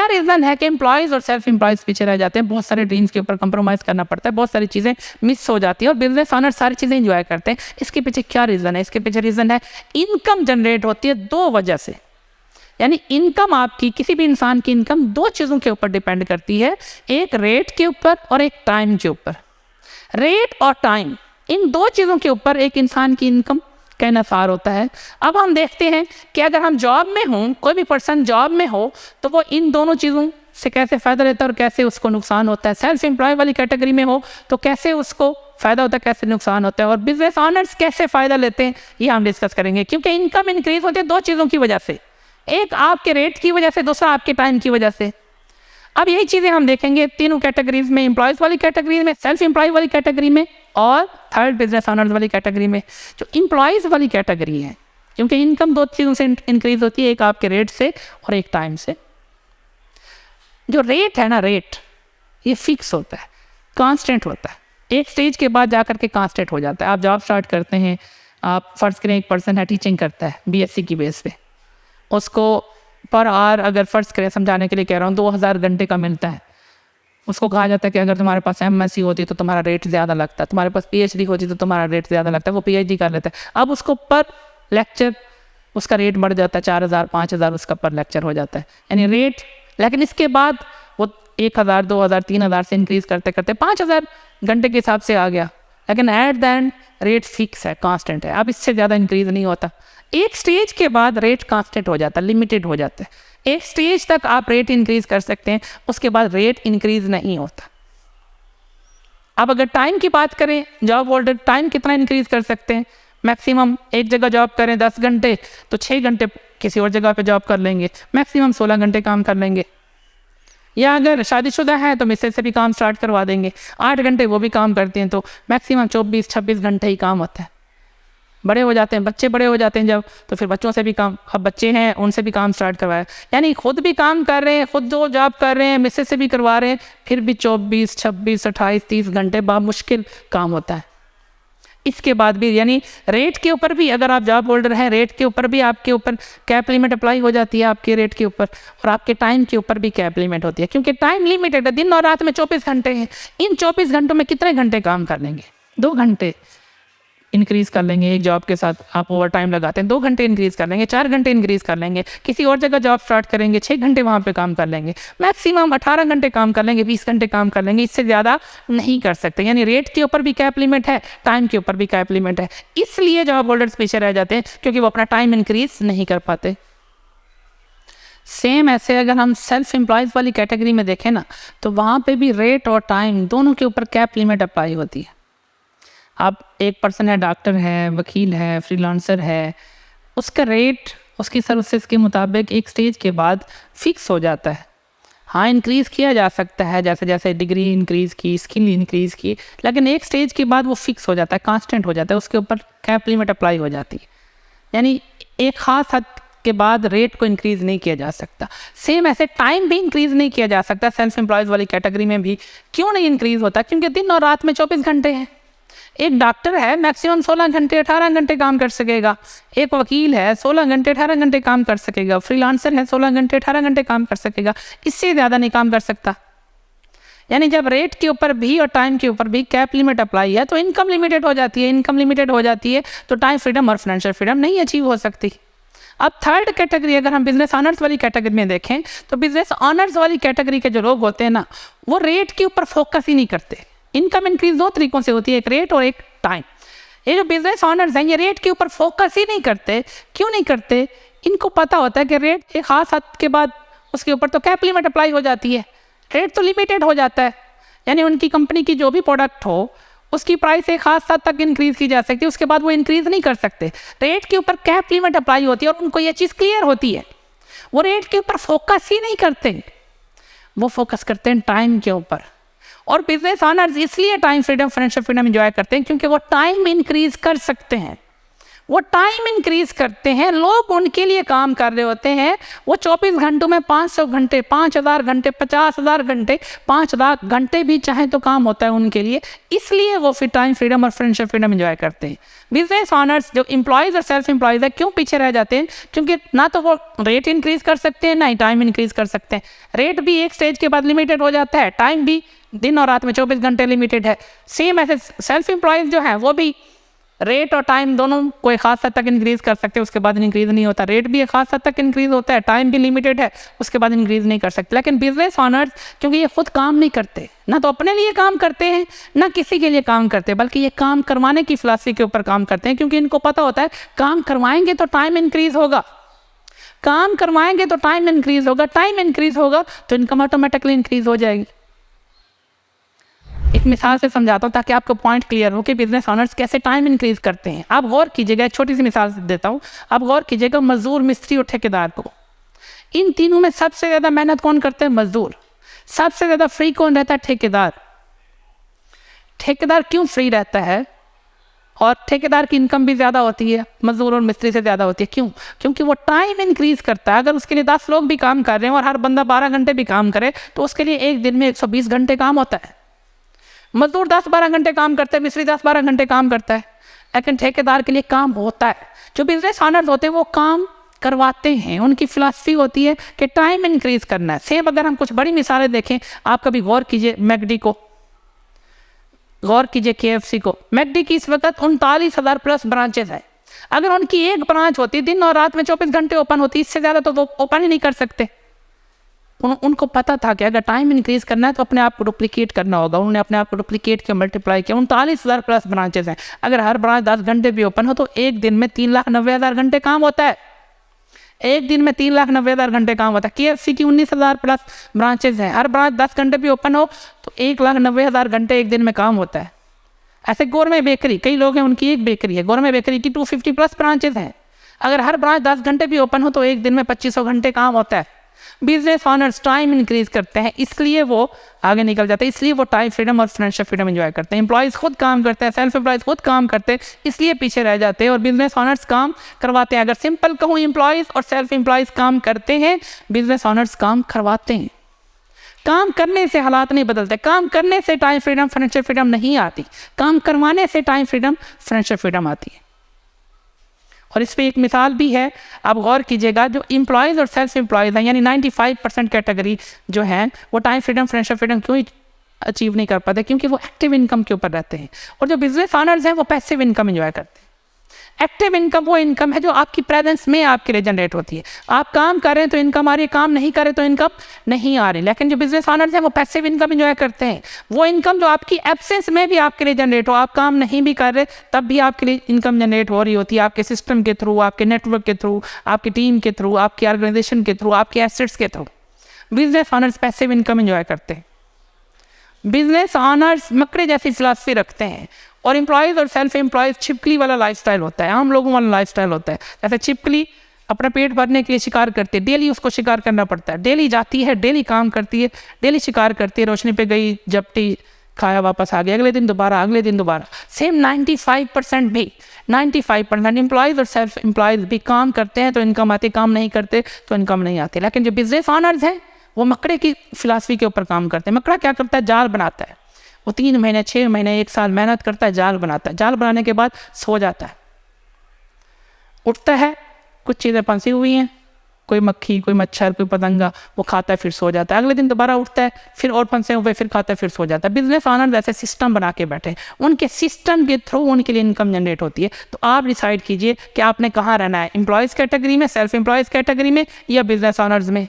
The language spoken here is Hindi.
क्या रीज़न है कि एम्प्लॉयज़ और सेल्फ एम्प्लॉयज़ पीछे रह जाते हैं? बहुत सारे ड्रीम्स के ऊपर कंप्रोमाइज़ करना पड़ता है, बहुत सारी चीज़ें मिस हो जाती हैं और बिजनेस ऑनर सारी चीज़ें एंजॉय करते हैं। इसके पीछे क्या रीज़न है? इसके पीछे रीज़न है इनकम जनरेट होती है 2 वजह से। यानी इनकम, आपकी किसी भी इंसान की इनकम 2 चीज़ों के ऊपर डिपेंड करती है, एक रेट के ऊपर और एक टाइम के ऊपर। रेट और टाइम, इन 2 चीज़ों के ऊपर एक इंसान की इनकम का इन्हिसार होता है। अब हम देखते हैं कि अगर हम जॉब में हों, कोई भी पर्सन जॉब में हो, तो वो इन दोनों चीज़ों से कैसे फ़ायदा लेता है और कैसे उसको नुकसान होता है। सेल्फ एम्प्लॉय वाली कैटेगरी में हो तो कैसे उसको फ़ायदा होता है, कैसे नुकसान होता है, और बिजनेस ऑनर्स कैसे फ़ायदा लेते हैं, ये हम डिस्कस करेंगे। क्योंकि इनकम इंक्रीज होती है 2 चीज़ों की वजह से, एक आपके रेट की वजह से, दूसरा आपके टाइम की वजह से। अब यही चीज़ें हम देखेंगे तीनों कैटेगरीज में, एम्प्लॉयज़ वाली कैटेगरी में, सेल्फ एम्प्लॉय वाली कैटेगरी में और थर्ड बिजनेस ऑनर्स वाली कैटेगरी में। जो एम्प्लॉयज़ वाली कैटेगरी है, क्योंकि इनकम 2 चीज़ों से इंक्रीज होती है, एक आपके रेट से और एक टाइम से। जो रेट है ना, रेट ये फिक्स होता है, कांस्टेंट होता है, एक स्टेज के बाद जाकर के कांस्टेंट हो जाता है। आप जॉब स्टार्ट करते हैं, आप फ़र्ज़ करें एक पर्सन है टीचिंग करता है BSc की बेस पे, उसको पर आवर, अगर फ़र्ज़ करें समझाने के लिए कह रहा हूँ, 2000 घंटे का मिलता है। उसको कहा जाता है कि अगर तुम्हारे पास MSc होती तो तुम्हारा रेट ज़्यादा लगता, तुम्हारे पास PhD होती तो तुम्हारा रेट ज़्यादा लगता है। वो PhD कर लेता है, अब उसको पर लेक्चर उसका रेट बढ़ जाता है, 4000 5000 उसका पर लेक्चर हो जाता है, यानी रेट। लेकिन इसके बाद वो 1000 2000 3000 से इंक्रीज़ करते करते 5000 घंटे के हिसाब से आ गया। लेकिन at the end rate fix है, कांस्टेंट है, अब इससे ज़्यादा इंक्रीज़ नहीं होता। एक स्टेज के बाद रेट कांस्टेंट हो जाता है, लिमिटेड हो जाता है। एक स्टेज तक आप रेट इंक्रीज़ कर सकते हैं, उसके बाद रेट इंक्रीज़ नहीं होता। अब अगर टाइम की बात करें, जॉब होल्डर टाइम कितना इंक्रीज़ कर सकते हैं? मैक्सिमम एक जगह जॉब करें 10 घंटे तो 6 घंटे किसी और जगह पे जॉब कर लेंगे, मैक्सिमम 16 घंटे काम कर लेंगे। या अगर शादीशुदा है तो मिसेज से भी काम स्टार्ट करवा देंगे, 8 घंटे वो भी काम करते हैं, तो मैक्सिमम 24-26 घंटे ही काम होता है। बड़े हो जाते हैं, बच्चे बड़े हो जाते हैं जब, तो फिर बच्चों से भी काम, अब बच्चे हैं उनसे भी काम स्टार्ट करवाया, यानी खुद भी काम कर रहे हैं, खुद जो जॉब कर रहे हैं, मिसेज से भी करवा रहे हैं, फिर भी 24, 26, 28, 30 घंटे मुश्किल काम होता है। इसके बाद भी यानी रेट के ऊपर भी, अगर आप जॉब होल्डर हैं, रेट के ऊपर भी आपके ऊपर कैप लिमिट अप्लाई हो जाती है आपके रेट के ऊपर, और आपके टाइम के ऊपर भी कैप लिमिट होती है, क्योंकि टाइम लिमिटेड है। दिन और रात में 24 घंटे हैं, इन 24 घंटों में कितने घंटे काम कर लेंगे? 2 घंटे इंक्रीज़ कर लेंगे। एक जॉब के साथ आप ओवर टाइम लगाते हैं, 2 घंटे इंक्रीज़ कर लेंगे, 4 घंटे इंक्रीज़ कर लेंगे। किसी और जगह जॉब स्टार्ट करेंगे, 6 घंटे वहाँ पे काम कर लेंगे, मैक्सिमम 18 घंटे काम कर लेंगे, 20 घंटे काम कर लेंगे, इससे ज़्यादा नहीं कर सकते। यानी रेट के ऊपर भी कैप लिमिट है, टाइम के ऊपर भी कैप लिमिट है, इसलिए जॉब होल्डर्स पीछे रह जाते हैं, क्योंकि वो अपना टाइम इंक्रीज़ नहीं कर पाते। सेम ऐसे अगर हम सेल्फ एम्प्लॉयज़ वाली कैटेगरी में देखें ना, तो वहाँ पे भी रेट और टाइम दोनों के ऊपर कैप लिमिट अप्लाई होती है। आप एक पर्सन है, डॉक्टर है, वकील है, फ्रीलांसर है, उसका रेट उसकी सर्विसेज के मुताबिक एक स्टेज के बाद फिक्स हो जाता है। हाँ, इंक्रीज़ किया जा सकता है, जैसे जैसे डिग्री इंक्रीज़ की, स्किल इंक्रीज़ की, लेकिन एक स्टेज के बाद वो फिक्स हो जाता है, कांस्टेंट हो जाता है, उसके ऊपर कैप लिमिट अप्लाई हो जाती है। यानी एक ख़ास हद के बाद रेट को इंक्रीज़ नहीं किया जा सकता। सेम ऐसे टाइम भी इंक्रीज़ नहीं किया जा सकता सेल्फ एम्प्लॉयज़ वाली कैटेगरी में भी। क्यों नहीं इंक्रीज़ होता? क्योंकि दिन और रात में 24 घंटे हैं। एक डॉक्टर है मैक्सिमम 16 घंटे 18 घंटे काम कर सकेगा, एक वकील है 16 घंटे 18 घंटे काम कर सकेगा, फ्रीलांसर है 16 घंटे 18 घंटे काम कर सकेगा, इससे ज़्यादा नहीं काम कर सकता। यानी जब रेट के ऊपर भी और टाइम के ऊपर भी कैप लिमिट अप्लाई है तो इनकम लिमिटेड हो जाती है। इनकम लिमिटेड हो जाती है तो टाइम फ्रीडम और फाइनेंशियल फ्रीडम नहीं अचीव हो सकती। अब थर्ड कैटेगरी अगर हम बिजनेस ऑनर्स वाली कैटेगरी में देखें, तो बिजनेस ऑनर्स वाली कैटेगरी के जो लोग होते हैं ना, वो रेट के ऊपर फोकस ही नहीं करते। इनकम इंक्रीज 2 तरीकों से होती है, एक रेट और एक टाइम। ये जो बिजनेस ऑनर्स हैं, ये रेट के ऊपर फोकस ही नहीं करते। क्यों नहीं करते? इनको पता होता है कि रेट एक खास हद के बाद उसके ऊपर तो कैप लिमिट अप्लाई हो जाती है, रेट तो लिमिटेड हो जाता है। यानी उनकी कंपनी की जो भी प्रोडक्ट हो उसकी प्राइस एक खास हद तक इंक्रीज़ की जा सकती है, उसके बाद वो इंक्रीज़ नहीं कर सकते। रेट के ऊपर कैप लिमिट अप्लाई होती है और उनको ये चीज़ क्लियर होती है, वो रेट के ऊपर फोकस ही नहीं करते, वो फोकस करते हैं टाइम के ऊपर। और बिजनेस ऑनर्स इसलिए time freedom financial freedom enjoy करते हैं क्योंकि वो टाइम इंक्रीज कर सकते हैं, वो टाइम इंक्रीज करते हैं, लोग उनके लिए काम कर रहे होते हैं, वो 24 घंटों में 500 घंटे, 5000 घंटे, 50,000 घंटे, 5 लाख घंटे भी चाहे तो काम होता है उनके लिए, इसलिए वो फिर टाइम फ्रीडम और फ्रेंडशिप फ्रीडम एंजॉय करते हैं। बिजनेस ऑनर्स जो एम्प्लॉयज़ और सेल्फ एम्प्लॉयज़ है क्यों पीछे रह जाते हैं? क्योंकि ना तो वो रेट इंक्रीज कर सकते हैं, ना ही टाइम इंक्रीज कर सकते हैं। रेट भी एक स्टेज के बाद लिमिटेड हो जाता है, टाइम भी दिन और रात में 24 घंटे लिमिटेड है। सेम ऐसे सेल्फ एम्प्लॉयज़ जो हैं वो भी रेट और टाइम दोनों को एक खास हद तक इंक्रीज कर सकते हैं, उसके बाद इंक्रीज नहीं होता। रेट भी एक खास हद तक इंक्रीज होता है, टाइम भी लिमिटेड है, उसके बाद इंक्रीज नहीं कर सकते। लेकिन बिजनेस ऑनर्स क्योंकि ये खुद काम नहीं करते, ना तो अपने लिए काम करते हैं ना किसी के लिए काम करते, बल्कि ये काम करवाने की फिलॉसफी के ऊपर काम करते हैं, क्योंकि इनको पता होता है काम करवाएंगे तो टाइम इंक्रीज होगा, काम करवाएंगे तो टाइम इंक्रीज होगा, टाइम इंक्रीज होगा तो इनकम ऑटोमेटिकली इंक्रीज हो जाएगी। एक मिसाल से समझाता हूँ ताकि आपको पॉइंट क्लियर हो कि बिजनेस ऑनर्स कैसे टाइम इंक्रीज करते हैं। आप गौर कीजिएगा, एक छोटी सी मिसाल देता हूँ, आप गौर कीजिएगा मजदूर, मिस्त्री और ठेकेदार को, इन तीनों में सबसे ज़्यादा मेहनत कौन करते हैं? मजदूर। सबसे ज़्यादा फ्री कौन रहता है? ठेकेदार। ठेकेदार क्यों फ्री रहता है? और ठेकेदार की इनकम भी ज़्यादा होती है मजदूर और मिस्त्री से ज़्यादा होती है। क्यों? क्योंकि वो टाइम इंक्रीज करता है। अगर उसके लिए 10 लोग भी काम कर रहे हैं और हर बंदा 12 घंटे भी काम करे तो उसके लिए एक दिन में 120 घंटे काम होता है। मजदूर 10-12 घंटे काम करता है, मिस्त्री 10-12 घंटे काम करता है, लेकिन ठेकेदार के लिए काम होता है। जो बिजनेस ऑनर्स होते हैं वो काम करवाते हैं, उनकी फिलॉसफी होती है कि टाइम इंक्रीज करना है। सेम अगर हम कुछ बड़ी मिसालें देखें, आप कभी गौर कीजिए मैकडी को, गौर कीजिए KFC को। मैकडी की इस वक्त 39,000 प्लस ब्रांचेस है। अगर उनकी एक ब्रांच होती दिन और रात में 24 घंटे ओपन होती, इससे ज़्यादा तो वो ओपन ही नहीं कर सकते। उनको पता था कि अगर टाइम इंक्रीज करना है तो अपने आप को डुप्लीकेट करना होगा। उन्होंने अपने आप को डुप्लीकेट किया, मल्टीप्लाई किया। 39,000 प्लस ब्रांचेस हैं। अगर हर ब्रांच 10 घंटे भी ओपन हो तो एक दिन में 3,90,000 घंटे काम होता है। एक दिन में 3,90,000 घंटे काम होता है। KFC की 19,000 प्लस ब्रांचेस हैं। हर ब्रांच 10 घंटे भी ओपन हो तो 1,90,000 घंटे एक दिन में काम होता है। ऐसे गोरमे बेकरी, कई लोग हैं उनकी एक बेकरी है, गोरमे बेकरी की 250 प्लस ब्रांचेस हैं। अगर हर ब्रांच 10 घंटे भी ओपन हो तो एक दिन में 2500 घंटे काम होता है। बिजनेस ऑनर्स टाइम इंक्रीज करते हैं, इसलिए वो आगे निकल जाते हैं, इसलिए वो टाइम फ्रीडम और फाइनेंशियल फ्रीडम एंजॉय करते हैं। एम्प्लॉयज़ खुद काम करते हैं, सेल्फ एम्प्लॉयज़ खुद काम करते हैं, इसलिए पीछे रह जाते हैं और बिजनेस ऑनर्स काम करवाते हैं। अगर सिंपल कहूँ, एम्प्लॉयज़ और सेल्फ एम्प्लॉयज़ काम करते हैं, बिजनेस ऑनर्स काम करवाते हैं। काम करने से हालात नहीं बदलते, काम करने से टाइम फ्रीडम फाइनेंशियल फ्रीडम नहीं आती, काम करवाने से टाइम फ्रीडम फाइनेंशियल फ्रीडम आती है। और इस पर एक मिसाल भी है, आप गौर कीजिएगा, जो एम्प्लॉयज़ और सेल्फ एम्प्लॉयज़ हैं, यानी 95% कैटेगरी जो है वो टाइम फ्रीडम फाइनेंशियल फ्रीडम क्यों अचीव नहीं कर पाते? क्योंकि वो एक्टिव इनकम के ऊपर रहते हैं। और जो बिजनेस ऑनर्स हैं वो पैसिव इनकम एंजॉय करते हैं। एक्टिव इनकम वो इनकम है जो आपकी प्रेजेंस में आपके लिए जनरेट होती है। आप काम कर रहे हैं तो इनकम आ रही है, काम नहीं कर रहे तो इनकम नहीं आ रही। लेकिन जो बिजनेस ऑनर्स हैं वो पैसिव इनकम एंजॉय करते हैं। वो इनकम जो आपकी एब्सेंस में भी आपके लिए जनरेट हो, आप काम नहीं भी कर रहे तब भी आपके लिए इनकम जनरेट हो रही होती है, आपके सिस्टम के थ्रू, आपके नेटवर्क के थ्रू, आपकी टीम के थ्रू, आपकी ऑर्गेनाइजेशन के थ्रू, आपके एसेट्स के through. Business honours passive income enjoy करते हैं। बिजनेस ऑनर्स मकड़े जैसी फिलॉसफी रखते हैं और एम्प्लॉयज़ और सेल्फ एम्प्लॉयज़ छिपकली वाला लाइफस्टाइल होता है, आम लोगों वाला लाइफस्टाइल होता है। जैसे छिपकली अपना पेट भरने के लिए शिकार करती है, डेली उसको शिकार करना पड़ता है, डेली जाती है, डेली काम करती है, डेली शिकार करती है, रोशनी पे गई, झपटी, खाया, वापस आ गई, अगले दिन दोबारा, अगले दिन दोबारा। सेम 95% भी 95% एम्प्लॉयज़ और सेल्फ एम्प्लॉयज़ भी काम करते हैं तो इनकम आती है, काम नहीं करते तो इनकम नहीं आती। लेकिन जो बिजनेस ऑनर्स हैं वो मकड़े की फिलॉसफी के ऊपर काम करते हैं। मकड़ा क्या करता है? जाल बनाता है। वो 3 महीने, 6 महीने, 1 साल मेहनत करता है, जाल बनाता है। जाल बनाने के बाद सो जाता है, उठता है, कुछ चीज़ें फंसी हुई हैं, कोई मक्खी, कोई मच्छर, कोई पतंगा, वो खाता है, फिर सो जाता है। अगले दिन दोबारा उठता है, फिर और फंसे हुए, फिर खाता है, फिर सो जाता है। बिजनेस ऑनर ऐसे सिस्टम बना के बैठे, उनके सिस्टम के थ्रू उनके लिए इनकम जनरेट होती है। तो आप डिसाइड कीजिए कि आपने कहाँ रहना है, एम्प्लॉयज़ कैटेगरी में, सेल्फ एम्प्लॉयज़ कैटेगरी में या बिजनेस ऑनर्स में।